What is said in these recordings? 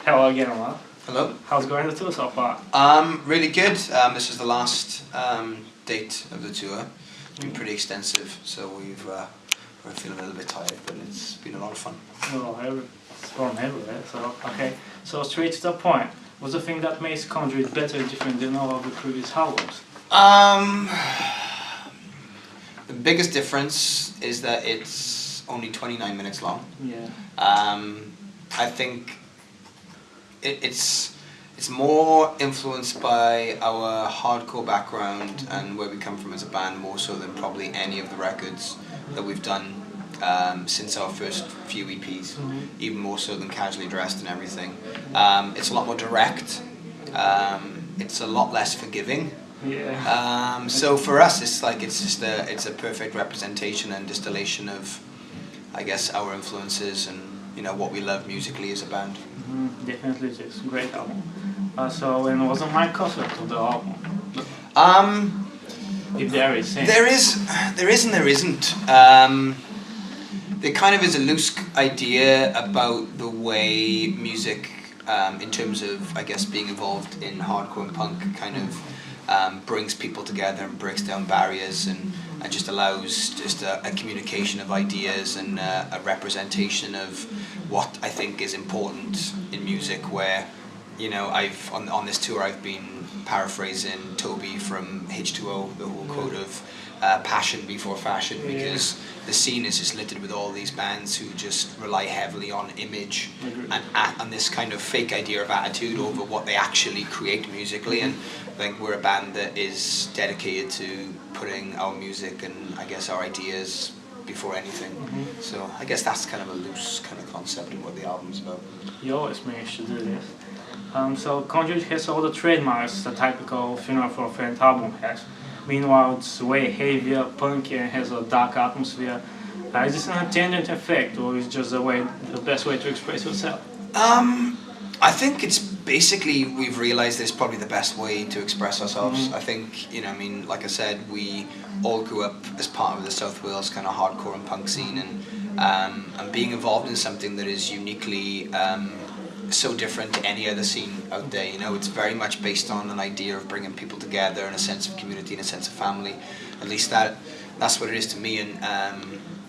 Hello again, Matt. Hello. How's going the tour so far? Really good. This is the last date of the tour. It's been pretty extensive, so we're feeling a little bit tired, but it's been a lot of fun. Well, it's from everywhere, so okay. So straight to the point, what's the thing that makes Conduit better and different than all of the previous albums? The biggest difference is that it's only 29 minutes long. Yeah. I think it's more influenced by our hardcore background and where we come from as a band, more so than probably any of the records that we've done since our first few EPs, even more so than Casually Dressed and everything. It's a lot more direct. It's a lot less forgiving. Yeah. So for us, it's a perfect representation and distillation of, I guess, our influences and what we love musically as a band. Definitely, it's a great album. So, and what's the main concept of the album? If there is, there is and there isn't. There kind of is a loose idea about the way music, in terms of, I guess, being involved in hardcore and punk, kind of brings people together and breaks down barriers and just allows just a communication of ideas and a representation of what I think is important in music. Where, I've on this tour I've been paraphrasing Toby from H2O, the whole quote of passion before fashion, because the scene is just littered with all these bands who just rely heavily on image and this kind of fake idea of attitude over what they actually create musically. And I think we're a band that is dedicated to putting our music and I guess our ideas before anything. So I guess that's kind of a loose kind of concept of what the album's about. You always manage to do this. So Conduit has all the trademarks the typical Funeral for a Friend album has. Meanwhile, it's way heavier, punky, and has a dark atmosphere. Is this an attendant effect, or is it just the best way to express yourself? I think it's basically, we've realised that it's probably the best way to express ourselves. I think, like I said, we all grew up as part of the South Wales kind of hardcore and punk scene, and being involved in something that is uniquely so different to any other scene out there. It's very much based on an idea of bringing people together and a sense of community and a sense of family. At least that's what it is to me. And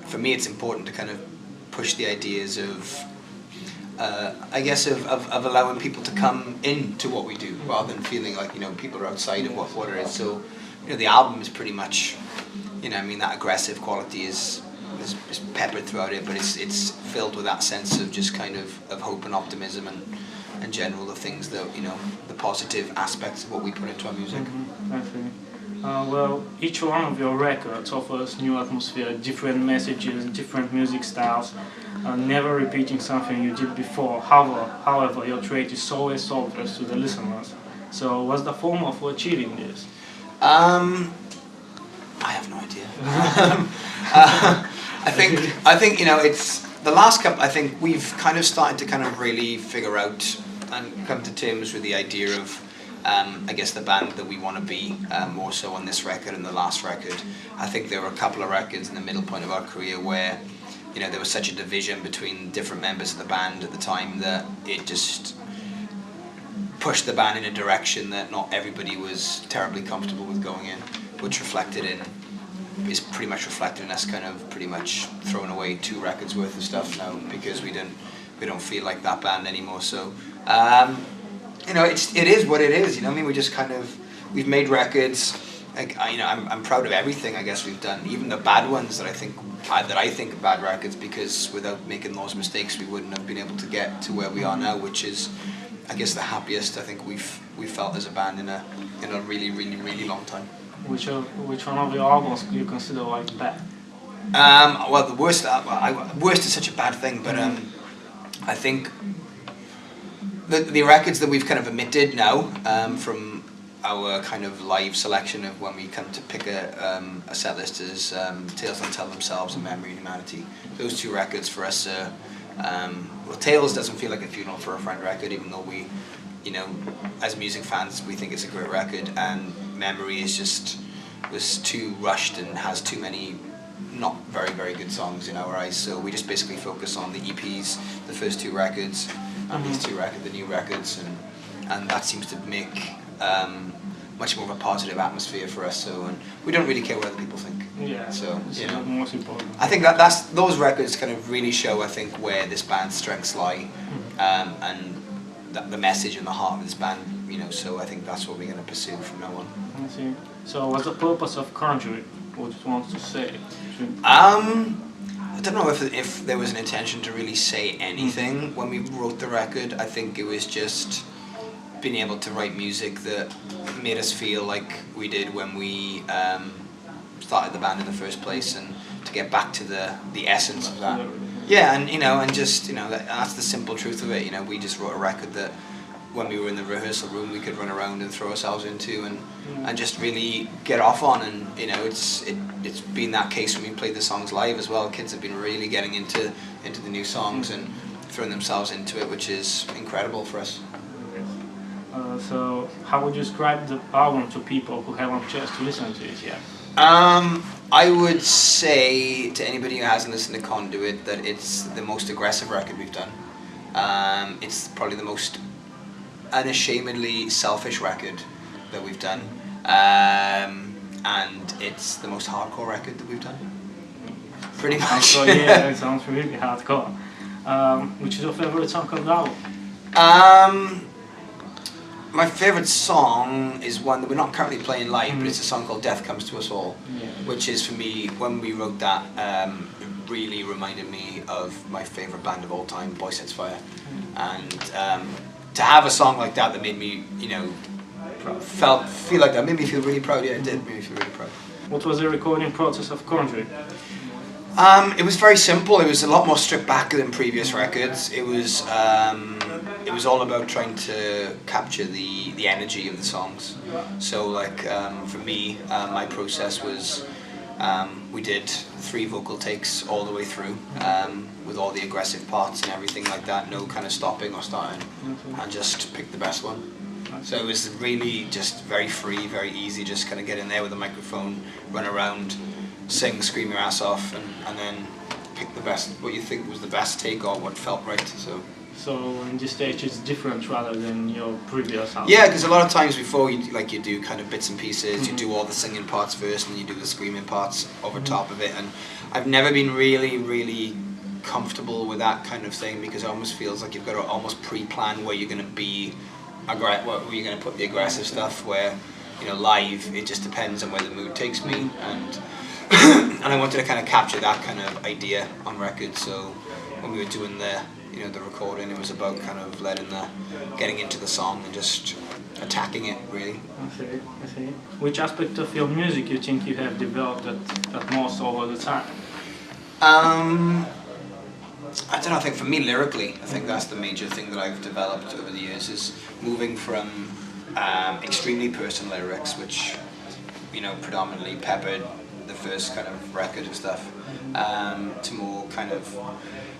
for me, it's important to kind of push the ideas of I guess of allowing people to come into what we do, rather than feeling like people are outside of what it is. So the album is pretty much that aggressive quality is peppered throughout it, but it's filled with that sense of just kind of hope and optimism and general the things that the positive aspects of what we put into our music. I think. Well, each one of your records offers new atmosphere, different messages, different music styles, never repeating something you did before. However, your trait is always obvious to the listeners. So, what's the formula for achieving this? I have no idea. I think it's the last couple. I think we've kind of started to kind of really figure out and come to terms with the idea of I guess the band that we want to be, more so on this record and the last record. I think there were a couple of records in the middle point of our career where there was such a division between different members of the band at the time that it just pushed the band in a direction that not everybody was terribly comfortable with going in, which is pretty much reflected in us kind of pretty much throwing away 2 records worth of stuff now because we don't feel like that band anymore. So it is what it is. We just kind of, we've made records. I'm proud of everything I guess we've done, even the bad ones that I think are bad records, because without making those mistakes we wouldn't have been able to get to where we are now, which is I guess the happiest I think we've felt as a band in a really, really, really long time. Which one of your albums do you consider like bad? Well, the worst. Worst is such a bad thing, but I think the records that we've kind of omitted now from our kind of live selection of when we come to pick a set list is Tales Don't Tell Themselves and Memory and Humanity. Those 2 records for us are, well, Tales doesn't feel like a Funeral for a Friend record, even though we, as music fans, we think it's a great record, and Memory was too rushed and has too many not very, very good songs in our eyes. So we just basically focus on the EPs, the first 2 records, and these 2 records, the new records, and that seems to make much more of a positive atmosphere for us. So, and we don't really care what other people think. Yeah. So it's most important. I think those records kind of really show, I think, where this band's strengths lie, and the message and the heart of this band. So I think that's what we're going to pursue from now on. I see. So what's the purpose of Conduit? What you want to say? I don't know if there was an intention to really say anything when we wrote the record. I think it was just being able to write music that made us feel like we did when we started the band in the first place, and to get back to the essence of that. Yeah, and and just that's the simple truth of it. We just wrote a record that when we were in the rehearsal room we could run around and throw ourselves into and just really get off on, and it's been that case when we played the songs live as well. Kids have been really getting into the new songs and throwing themselves into it, which is incredible for us. So how would you describe the album to people who haven't just listened to it yet? I would say to anybody who hasn't listened to Conduit that it's the most aggressive record we've done. It's probably the most unashamedly selfish record that we've done, and it's the most hardcore record that we've done. Pretty much. So yeah, it sounds really hardcore. Which is your favorite song of the album? My favourite song is one that we're not currently playing live, but it's a song called Death Comes to Us All, which is, for me, when we wrote that, it really reminded me of my favourite band of all time, Boy Sets Fire. And to have a song like that made me, feel like that, made me feel really proud. Yeah, it did make me feel really proud. What was the recording process of Conjury? It was very simple. It was a lot more stripped back than previous records. It was all about trying to capture the energy of the songs. So for me, my process was we did 3 vocal takes all the way through, with all the aggressive parts and everything like that. No kind of stopping or starting, and just pick the best one. So it was really just very free, very easy. Just kind of get in there with a microphone, run around, sing, scream your ass off, and then pick the best, what you think was the best take or what felt right. So in this stage it's different rather than your previous album? Yeah, because a lot of times before you do kind of bits and pieces, you do all the singing parts first and you do the screaming parts over top of it, and I've never been really comfortable with that kind of thing, because it almost feels like you've got to almost pre-plan where you're going to be, where you're going to put the aggressive stuff, where live it just depends on where the mood takes me, and I wanted to kind of capture that kind of idea on record. So when we were doing the recording, it was about kind of getting into the song and just attacking it, really. I see. Which aspect of your music you think you have developed at most over the time? I don't know, I think for me, lyrically, I think that's the major thing that I've developed over the years, is moving from extremely personal lyrics, which predominantly peppered the first kind of record and stuff, to more kind of,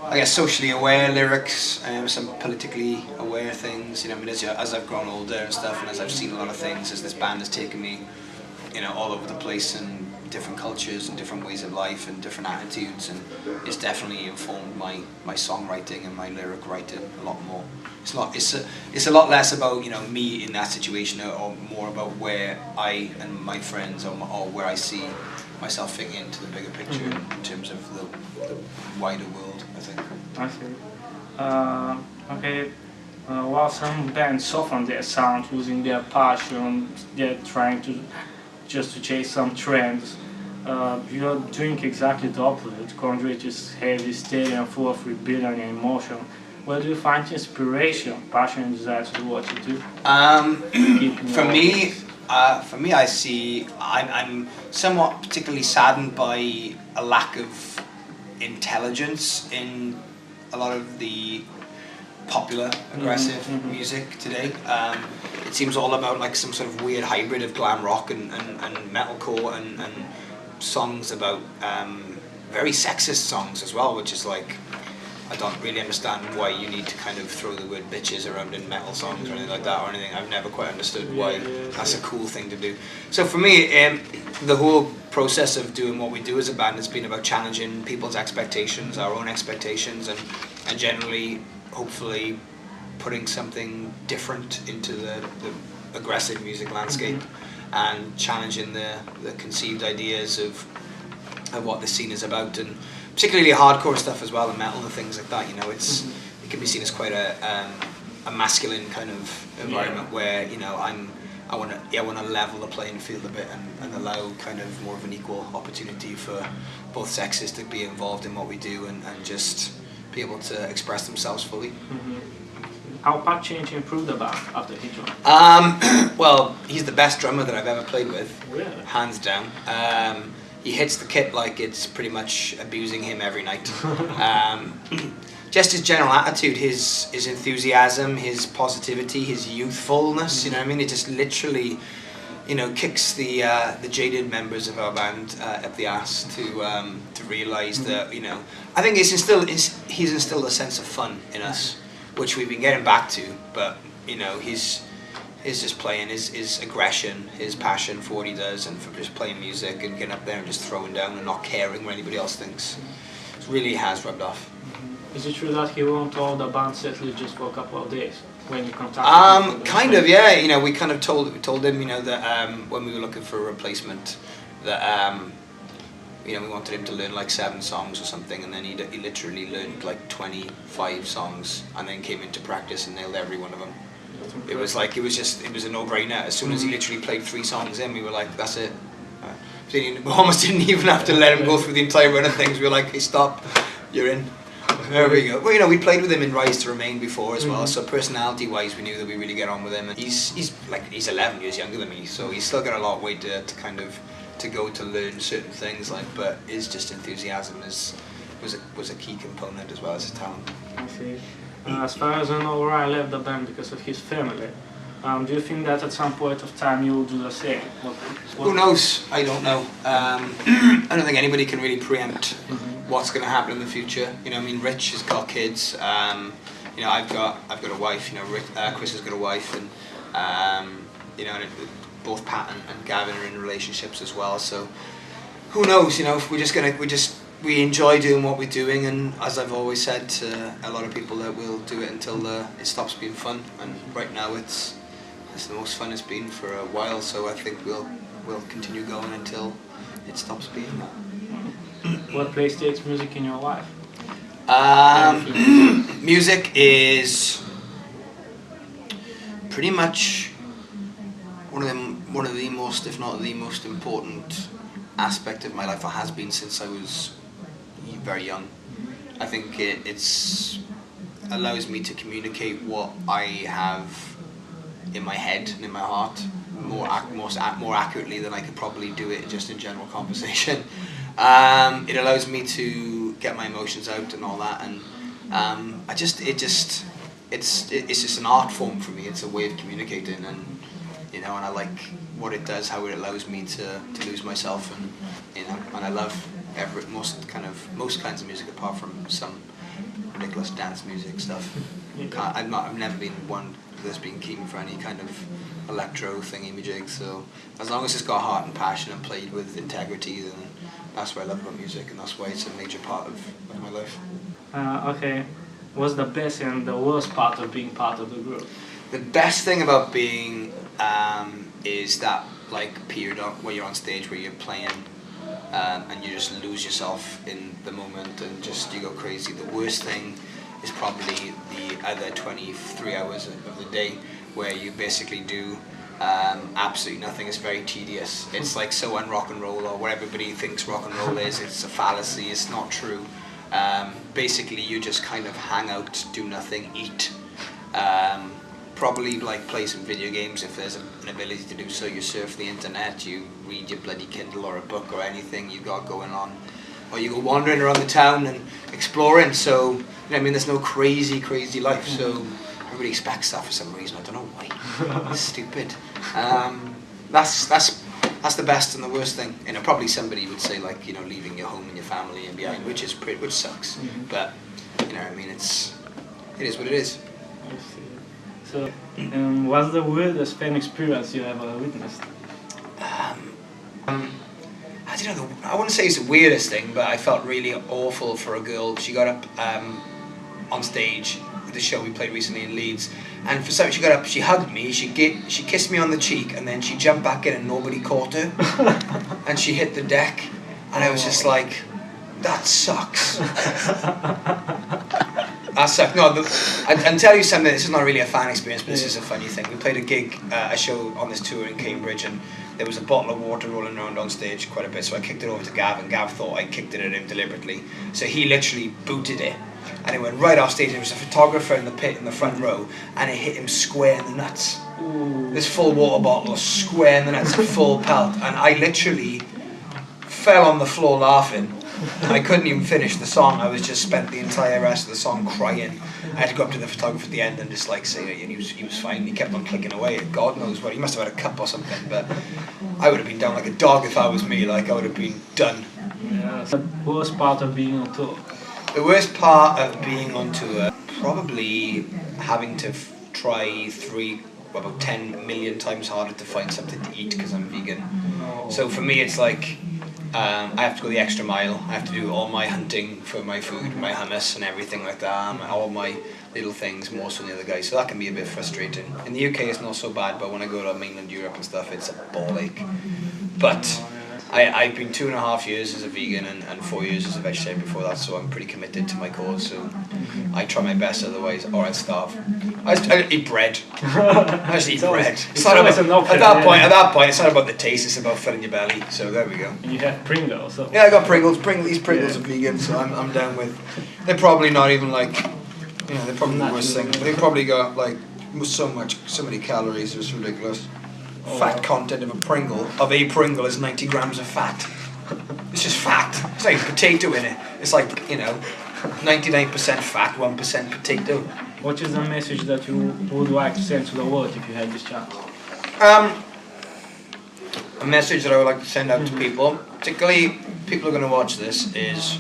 I guess, socially aware lyrics, some politically aware things. As I've grown older and stuff, and as I've seen a lot of things, as this band has taken me, all over the place, and different cultures and different ways of life and different attitudes, and it's definitely informed my songwriting and my lyric writing a lot more. It's a lot less about me in that situation, or more about where I and my friends, or where I see myself fitting into the bigger picture in terms of the wider world, I think. I see. Okay. While some bands soften their sound using their passion, they're trying to chase some trends. You're doing exactly the opposite. Conduit is heavy, steady, and full of rebellion and emotion. Where do you find inspiration, passion, and desire to do what you do? For me, I see I'm somewhat particularly saddened by a lack of intelligence in a lot of the popular aggressive music today. It seems all about like some sort of weird hybrid of glam rock and metalcore, and songs about very sexist songs as well, which is like, I don't really understand why you need to kind of throw the word bitches around in metal songs or anything like that or anything. I've never quite understood why that's a cool thing to do. So for me, the whole process of doing what we do as a band has been about challenging people's expectations, our own expectations, and generally, hopefully, putting something different into the aggressive music landscape and challenging the conceived ideas of what the scene is about, and particularly hardcore stuff as well, and metal and things like that. You know, it can be seen as quite a masculine kind of environment where, you know, I want to level the playing field a bit and allow kind of more of an equal opportunity for both sexes to be involved in what we do and just be able to express themselves fully. How Pat Change improved the band after he joined? Well, he's the best drummer that I've ever played with, Really? hands down. He hits the kit like it's pretty much abusing him every night. Just his general attitude, his enthusiasm, his positivity, his youthfulness, you know what I mean? It just literally, you know, kicks the jaded members of our band up the ass to realise that, you know, I think he's instilled a sense of fun in us, which we've been getting back to, but, you know, he's just playing his aggression, his passion for what he does and for just playing music and getting up there and just throwing down and not caring what anybody else thinks. It really has rubbed off. Is it true that he won't hold the band set list just for a couple of days when you contacted him? Kind of, yeah. You know, we kind of told him, you know, that when we were looking for a replacement, that you know, we wanted him to learn like 7 songs or something, and then he literally learned like 25 songs, and then came into practice and nailed every one of them. It was like it was a no-brainer. As soon as he literally played 3 songs in, we were like, that's it. We almost didn't even have to let him go through the entire run of things. We were like, hey, stop, you're in. There we go. Well, you know, we played with him in Rise to Remain before as well, so personality-wise, we knew that we really get on with him. And he's 11 years younger than me, so he's still got a lot of way to kind of to go to learn certain things. Like, but his just enthusiasm was a key component as well as his talent. I see. As far as I know, Ryan left the band because of his family. Do you think that at some point of time you'll do the same? Who knows? I don't know. I don't think anybody can really preempt what's going to happen in the future. You know, I mean, Rich has got kids. You know, I've got a wife. You know, Chris has got a wife, and you know, and both Pat and Gavin are in relationships as well. So who knows? You know, we enjoy doing what we're doing, and as I've always said to a lot of people, that we'll do it until it stops being fun. And right now, it's the most fun it's been for a while. So I think we'll continue going until it stops being that. What place takes music in your life? Music is pretty much one of the most, if not the most important aspect of my life. It has been since I was very young. I think it's allows me to communicate what I have in my head and in my heart more accurately than I could probably do it just in general conversation. It allows me to get my emotions out and all that, and it's just an art form for me. It's a way of communicating, and you know, and I like what it does, how it allows me to lose myself, and you know, and I love most kinds of music apart from some ridiculous dance music stuff. I've never been one that's been keen for any kind of electro thingy-majig, so as long as it's got heart and passion and played with integrity, then that's what I love about music, and that's why it's a major part of my life. Okay, what's the best and the worst part of being part of the group? The best thing about being is that like period where you're on stage, where you're playing and you just lose yourself in the moment and just you go crazy. The worst thing is probably the other 23 hours of the day where you basically do absolutely nothing. It's very tedious. It's like so un-rock and roll, or what everybody thinks rock and roll is. It's a fallacy. It's not true. Basically, you just kind of hang out, do nothing, eat. Probably like play some video games if there's an ability to do so. You surf the internet, you read your bloody Kindle or a book or anything you got going on, or you go wandering around the town and exploring. So you know, I mean, there's no crazy life. So everybody expects that for some reason. I don't know why. It's stupid. That's the best and the worst thing. You know, probably somebody would say like, you know, leaving your home and your family and behind, which sucks. But You know what I mean? It is what it is. I see. So, what's the weirdest fan experience you ever witnessed? I don't know. I wouldn't say it's the weirdest thing, but I felt really awful for a girl. She got up on stage at the show we played recently in Leeds, and for some she got up, she hugged me, she kissed me on the cheek, and then she jumped back in and nobody caught her, and she hit the deck, and I was just like, that sucks. That sucked. No, and tell you something. This is not really a fan experience, but this is a funny thing. We played a show on this tour in Cambridge, and there was a bottle of water rolling around on stage quite a bit, so I kicked it over to Gav, and Gav thought I kicked it at him deliberately. So he literally booted it, and it went right off stage. There was a photographer in the pit in the front row, and it hit him square in the nuts. Ooh. This full water bottle square in the nuts, full pelt, and I literally fell on the floor laughing. I couldn't even finish the song. I was just spent the entire rest of the song crying. I had to go up to the photographer at the end and just like say, and he was fine. He kept on clicking away. God knows what. He must have had a cup or something. But I would have been down like a dog if I was me. Like I would have been done. Yeah. The worst part of being on tour. The worst part of being on tour, probably having to try about 10 million times harder to find something to eat because I'm vegan. No. So for me, it's like. I have to go the extra mile. I have to do all my hunting for my food, my hummus and everything like that, all my little things more so than the other guys. So that can be a bit frustrating. In the UK it's not so bad, but when I go to mainland Europe and stuff, it's a ball ache. But I've been 2.5 years as a vegan and 4 years as a vegetarian before that, so I'm pretty committed to my cause. So I try my best, otherwise, or I'd starve. I eat bread. I just eat bread. It's not about, at that point, it's not about the taste. It's about filling your belly. So there we go. And you have Pringles. So. Yeah, I got Pringles. These Pringles are vegan, so I'm down with. They're probably not even like, they're probably the worst thing. They probably got like so many calories. It's ridiculous. Fat content of a Pringle is 90 grams of fat. It's just fat. It's like potato in it. It's like 99% fat, 1% potato. What is the message that you would like to send to the world if you had this chance? A message that I would like to send out to people, particularly people who are going to watch this, is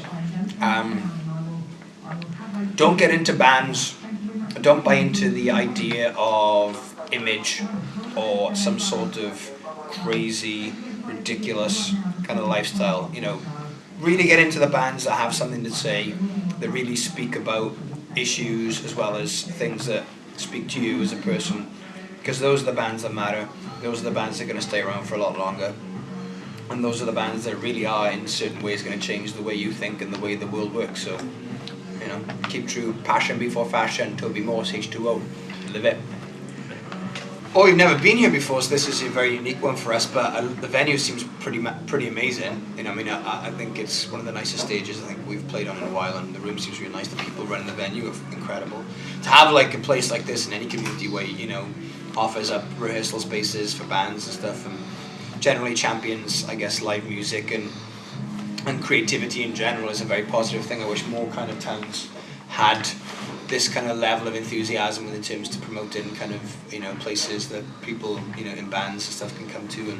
don't get into bands. Don't buy into the idea of image or some sort of crazy, ridiculous kind of lifestyle. Really get into the bands that have something to say, that really speak about issues as well as things that speak to you as a person, because those are the bands that matter. Those are the bands that are going to stay around for a lot longer, and those are the bands that really are in certain ways going to change the way you think and the way the world works. So keep true, passion before fashion. Toby Morse, H2O, live it. Oh, we've never been here before, so this is a very unique one for us, but the venue seems pretty amazing. I think it's one of the nicest stages I think we've played on in a while, and the room seems really nice. The people running the venue are incredible. To have like a place like this in any community where offers up rehearsal spaces for bands and stuff, and generally champions, I guess, live music and creativity in general is a very positive thing. I wish more kind of towns had this kind of level of enthusiasm in terms to promoting kind of places that people in bands and stuff can come to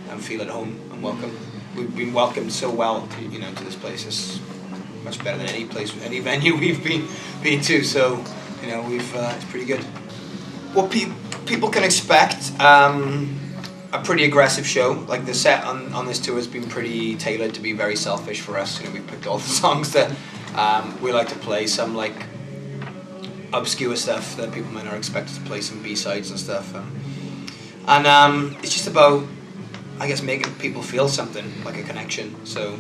and feel at home and welcome. We've been welcomed so well to this place. It's much better than any venue we've been to. So it's pretty good. What people can expect a pretty aggressive show. Like the set on this tour has been pretty tailored to be very selfish for us. We picked all the songs that we like to play. Some like obscure stuff that people might not expect us to play, some B-sides and stuff, and it's just about, I guess, making people feel something, like a connection. So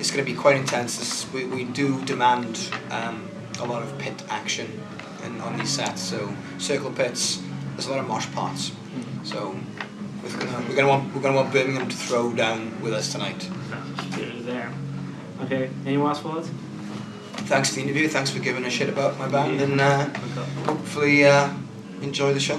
it's going to be quite intense. We do demand a lot of pit action on these sets, so circle pits, there's a lot of mosh parts, so we're going to want Birmingham to throw down with us tonight. There. Okay, any last words? Thanks for the interview, thanks for giving a shit about my band, and hopefully enjoy the show.